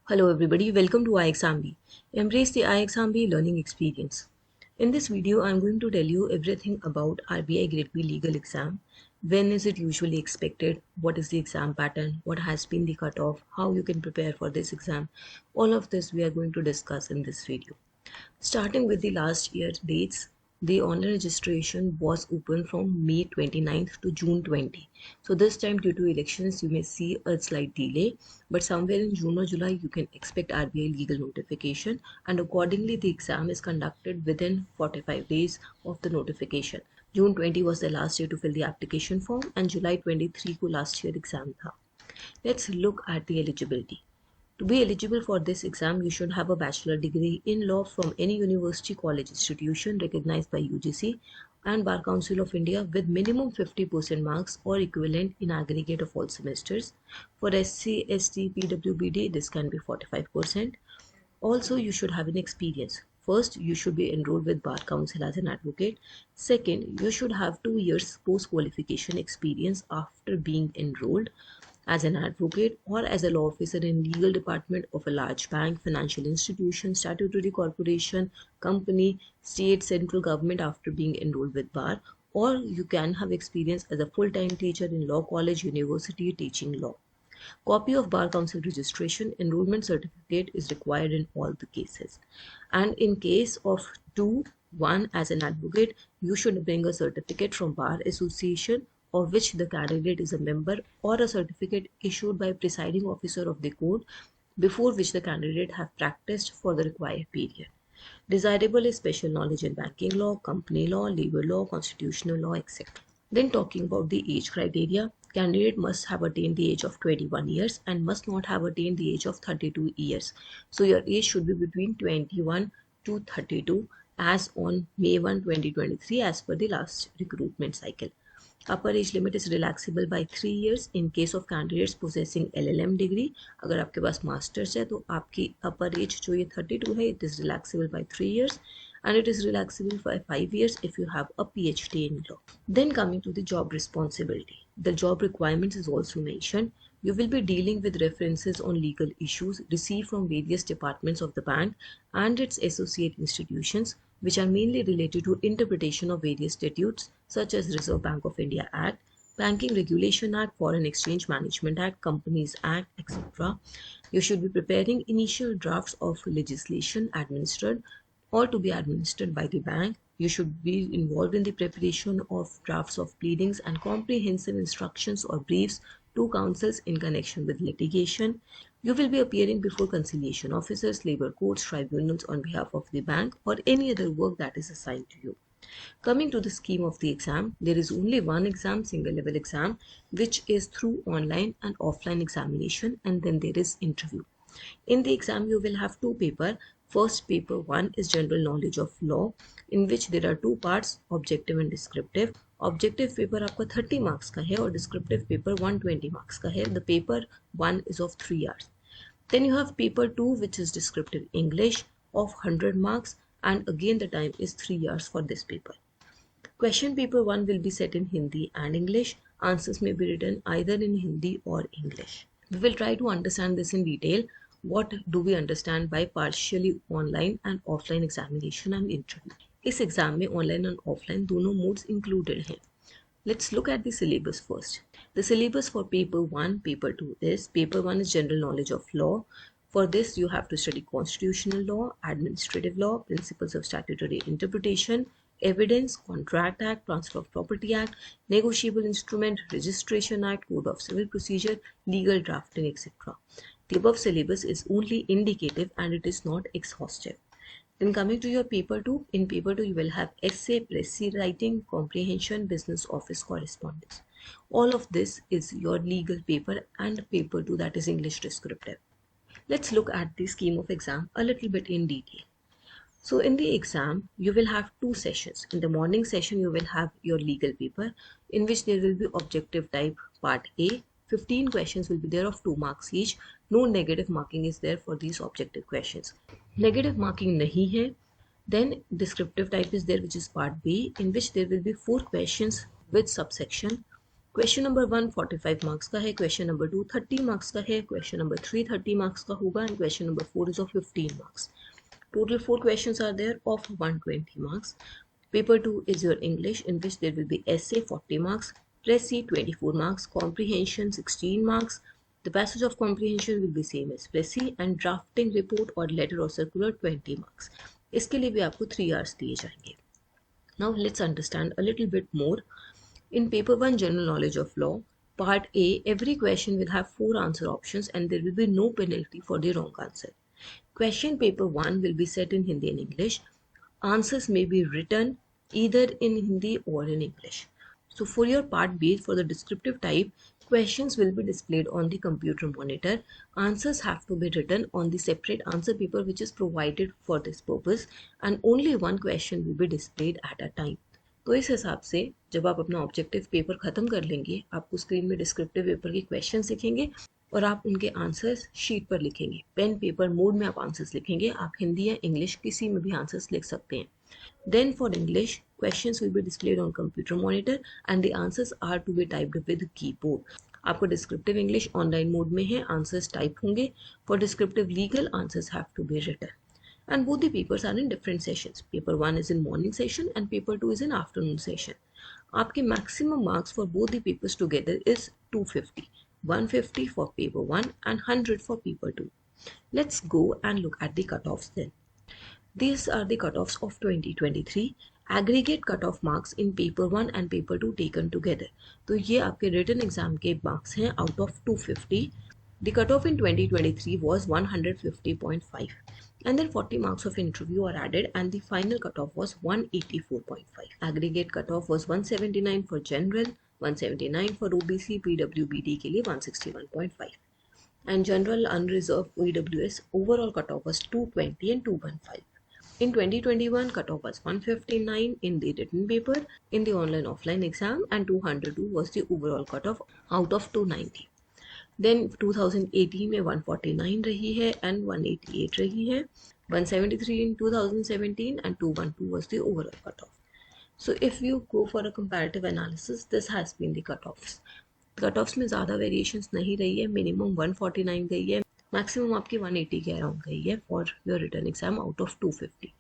Hello everybody, welcome to iExamB. Embrace the iExamB learning experience. In this video, I'm going to tell you everything about RBI Grade B legal exam. When is it usually expected? What is the exam pattern? What has been the cutoff? How you can prepare for this exam? All of this we are going to discuss in this video. Starting with the last year dates, the online registration was open from May 29th to June 20. So this time due to elections, you may see a slight delay, but somewhere in June or July, you can expect RBI legal notification, and accordingly, the exam is conducted within 45 days of the notification. June 20 was the last day to fill the application form, and July 23 को last year exam था. Let's look at the eligibility. To be eligible for this exam, you should have a bachelor degree in law from any university, college, institution recognized by UGC and Bar Council of India with minimum 50% marks or equivalent in aggregate of all semesters. For SC, ST, PWBD, this can be 45%. Also, you should have an experience. First, you should be enrolled with Bar Council as an advocate. Second, you should have 2 years post-qualification experience after being enrolled as an advocate or as a law officer in legal department of a large bank, financial institution, statutory corporation, company, state, central government after being enrolled with bar, or you can have experience as a full-time teacher in law college, university teaching law. Copy of Bar Council registration enrollment certificate is required in all the cases. And in case of 1 as an advocate, you should bring a certificate from Bar Association of which the candidate is a member or a certificate issued by presiding officer of the court before which the candidate have practiced for the required period. Desirable is special knowledge in banking law, company law, labor law, constitutional law, etc. Then talking about the age criteria, candidate must have attained the age of 21 years and must not have attained the age of 32 years. So your age should be between 21 to 32 as on May 1, 2023 as per the last recruitment cycle. Upper age limit is relaxable by 3 years in case of candidates possessing LLM degree. अगर आपके पास masters है तो आपकी upper age जो ये 32 है, it is relaxable by 3 years and it is relaxable by 5 years if you have a PhD in law. Then coming to the job responsibility. The job requirements is also mentioned. You will be dealing with references on legal issues received from various departments of the bank and its associate institutions, which are mainly related to interpretation of various statutes such as Reserve Bank of India Act, Banking Regulation Act, Foreign Exchange Management Act, Companies Act, etc. You should be preparing initial drafts of legislation administered or to be administered by the bank. You should be involved in the preparation of drafts of pleadings and comprehensive instructions or briefs to counsels in connection with litigation. You will be appearing before conciliation officers, labor courts, tribunals on behalf of the bank or any other work that is assigned to you. Coming to the scheme of the exam, there is only one exam, single level exam, which is through online and offline examination, and then there is interview. In the exam, you will have 2 papers. First paper 1 is general knowledge of law, in which there are 2 parts, objective and descriptive. Objective paper आपका 30 marks का है और descriptive paper 120 marks का है. The paper 1 is of 3 hours. Then you have paper 2, which is descriptive English of 100 marks, and again the time is 3 hours for this paper. Question paper 1 will be set in Hindi and English. Answers may be written either in Hindi or English. We will try to understand this in detail. What do we understand by partially online and offline examination and interview? इस exam में online और offline दोनों modes included हैं. Let's look at the syllabus first. The syllabus for paper 1, paper 2 is, paper 1 is general knowledge of law. For this, you have to study constitutional law, administrative law, principles of statutory interpretation, evidence, contract act, transfer of property act, negotiable instrument, registration act, code of civil procedure, legal drafting, etc. The above syllabus is only indicative and it is not exhaustive. Then coming to your paper 2, in paper 2 you will have essay, précis writing, comprehension, business office correspondence. All of this is your legal paper and paper 2, that is English descriptive. Let's look at the scheme of exam a little bit in detail. So in the exam, you will have 2 sessions. In the morning session, you will have your legal paper in which there will be objective type part A. 15 questions will be there of 2 marks each. No negative marking is there for these objective questions. Negative marking nahi hai. Then descriptive type is there, which is part B, in which there will be 4 questions with subsection question number 1 45 marks का है, question number 2 30 marks का है, question number 3 30 marks का होगा and question number 4 is of 15 marks. Total 4 questions are there of 120 marks. Paper 2 is your English, in which there will be essay 40 marks, Pressy 24 marks, comprehension 16 marks. The passage of comprehension will be same as Pressy and drafting report or letter or circular 20 marks. इसके लिए भी आपको 3 hours दिए जाएंगे. Now let's understand a little bit more. In paper 1 general knowledge of law, part A, every question will have 4 answer options and there will be no penalty for the wrong answer. Question paper 1 will be set in Hindi and English. Answers may be written either in Hindi or in English. So for your part B, for the descriptive type, questions will be displayed on the computer monitor. Answers have to be written on the separate answer paper which is provided for this purpose and only one question will be displayed at a time. तो इस हिसाब से जब आप अपना objective paper ख़त्म कर लेंगे, आपको स्क्रीन में डिस्क्रिप्टिव पेपर के क्वेश्चन दिखेंगे और आप उनके आंसर्स शीट पर लिखेंगे. पेन पेपर मोड में आप आंसर्स लिखेंगे. आप हिंदी या इंग्लिश किसी में भी आंसर्स लिख सकते हैं. Then for English, questions will be displayed on computer monitor and the answers are to be typed with keyboard. आपको डिस्क्रिप्टिव इंग्लिश ऑनलाइन मोड में है, आंसर्स टाइप होंगे. For descriptive legal, answers have to be written. And both the papers are in different sessions. Paper 1 is in morning session and paper 2 is in afternoon session. आपके maximum marks for both the papers together is 250. 150 for paper 1 and 100 for paper 2. Let's go and look at the cutoffs then. These are the cutoffs of 2023. Aggregate cutoff marks in paper 1 and paper 2 taken together. तो ये आपके written exam के marks हैं out of 250. The cutoff in 2023 was 150.5. And then 40 marks of interview are added and the final cutoff was 184.5. Aggregate cutoff was 179 for general, 179 for OBC, PWBD के लिए 161.5. And general unreserved EWS overall cutoff was 220 and 215. In 2021, cutoff was 159 in the written paper, in the online offline exam and 202 was the overall cutoff out of 290. Then 2018 में 149 रही है and 188 रही है, 173 in 2017 and 212 was the overall cutoff. So if you go for a comparative analysis, this has been the cutoffs. Cutoffs में ज़्यादा variations नहीं रही है, minimum 149 गई है, maximum आपकी 180 के अराउंड गई है for your written exam out of 250.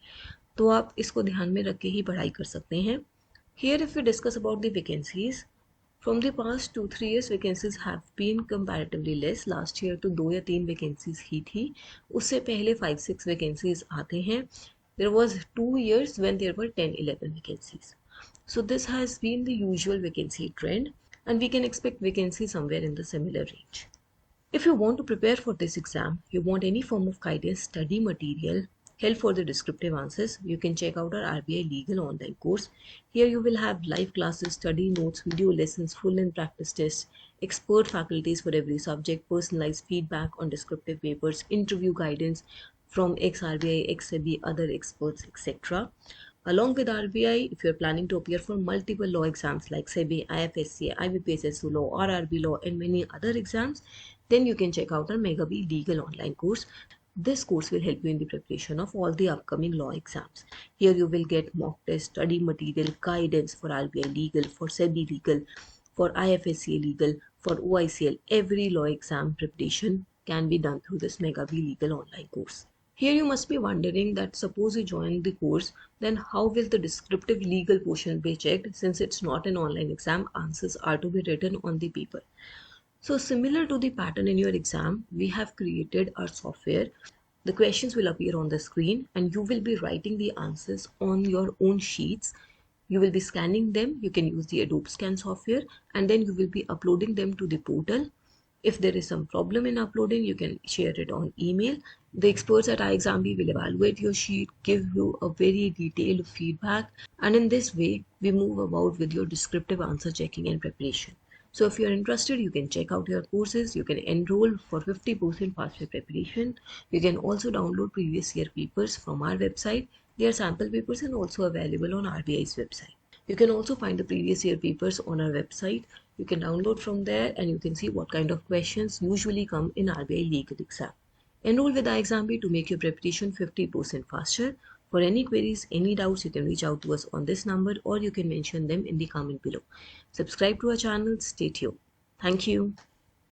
तो आप इसको ध्यान में रख के ही पढ़ाई कर सकते हैं. Here if we discuss about the vacancies, from the past 2-3 years vacancies have been comparatively less. Last year तो 2 या 3 vacancies ही थी, उससे पहले 5-6 vacancies आते हैं. There was 2 years when there were 10-11 vacancies. So this has been the usual vacancy trend and we can expect vacancy somewhere in the similar range. If you want to prepare for this exam, you want any form of guidance, study material, help for the descriptive answers, you can check out our RBI Legal online course. Here you will have live classes, study notes, video lessons, full and practice tests, expert faculties for every subject, personalized feedback on descriptive papers, interview guidance from ex-RBI, ex-SEBI, other experts, etc. Along with RBI, if you are planning to appear for multiple law exams like SEBI, IFSC, IBPSSU law, RRB law and many other exams, then you can check out our Mega B Legal online course. This course will help you in the preparation of all the upcoming law exams. Here you will get mock test, study material, guidance for RBI Legal, for SEBI Legal, for IFSC Legal, for OICL. Every law exam preparation can be done through this Mega B Legal online course. Here you must be wondering that suppose you join the course, then how will the descriptive legal portion be checked? Since it's not an online exam, answers are to be written on the paper. So similar to the pattern in your exam, we have created our software. The questions will appear on the screen and you will be writing the answers on your own sheets. You will be scanning them. You can use the Adobe Scan software and then you will be uploading them to the portal. If there is some problem in uploading, you can share it on email. The experts at iExamB will evaluate your sheet, give you a very detailed feedback, and in this way, we move about with your descriptive answer checking and preparation. So if you are interested, you can check out your courses. You can enroll for 50% faster preparation. You can also download previous year papers from our website. They are sample papers and also available on RBI's website. You can also find the previous year papers on our website. You can download from there and you can see what kind of questions usually come in RBI legal exam. Enroll with iExamB to make your preparation 50% faster. For any queries, any doubts, you can reach out to us on this number or you can mention them in the comment below. Subscribe to our channel. Stay tuned. Thank you.